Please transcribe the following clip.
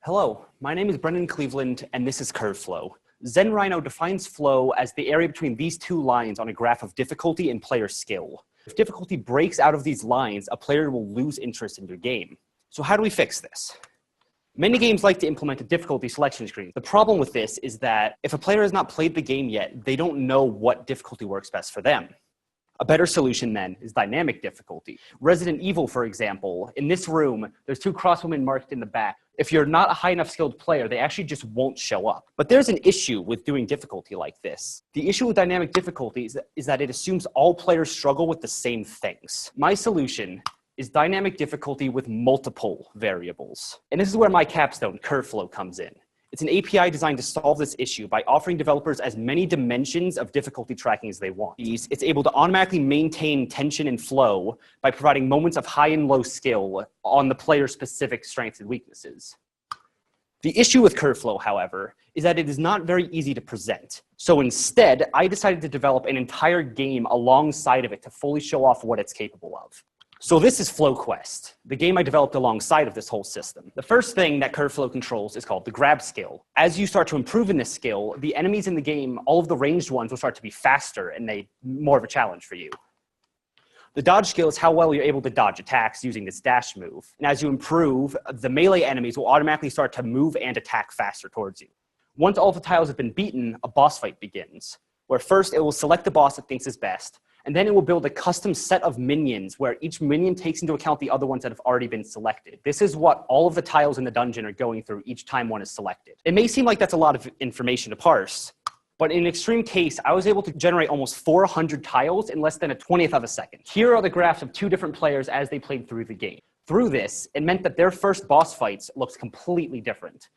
Hello, my name is Brendan Cleveland, and this is Curveflow. ZenRhino defines flow as the area between these two lines on a graph of difficulty and player skill. If difficulty breaks out of these lines, a player will lose interest in their game. So how do we fix this? Many games like to implement a difficulty selection screen. The problem with this is that if a player has not played the game yet, they don't know what difficulty works best for them. A better solution, then, is dynamic difficulty. Resident Evil, for example, in this room, there's two crosswomen marked in the back. If you're not a high enough skilled player, they actually just won't show up. But there's an issue with doing difficulty like this. The issue with dynamic difficulty is that it assumes all players struggle with the same things. My solution is dynamic difficulty with multiple variables. And this is where my capstone, Curveflow, comes in. It's an API designed to solve this issue by offering developers as many dimensions of difficulty tracking as they want. It's able to automatically maintain tension and flow by providing moments of high and low skill on the player's specific strengths and weaknesses. The issue with Curveflow, however, is that it is not very easy to present. So instead, I decided to develop an entire game alongside of it to fully show off what it's capable of. So this is FlowQuest, the game I developed alongside of this whole system. The first thing that Curveflow controls is called the grab skill. As you start to improve in this skill, the enemies in the game, all of the ranged ones, will start to be faster and more of a challenge for you. The dodge skill is how well you're able to dodge attacks using this dash move. And as you improve, the melee enemies will automatically start to move and attack faster towards you. Once all the tiles have been beaten, a boss fight begins, where first it will select the boss it thinks is best, and then it will build a custom set of minions where each minion takes into account the other ones that have already been selected. This is what all of the tiles in the dungeon are going through each time one is selected. It may seem like that's a lot of information to parse, but in an extreme case, I was able to generate almost 400 tiles in less than a 20th of a second. Here are the graphs of two different players as they played through the game. Through this, it meant that their first boss fights looked completely different.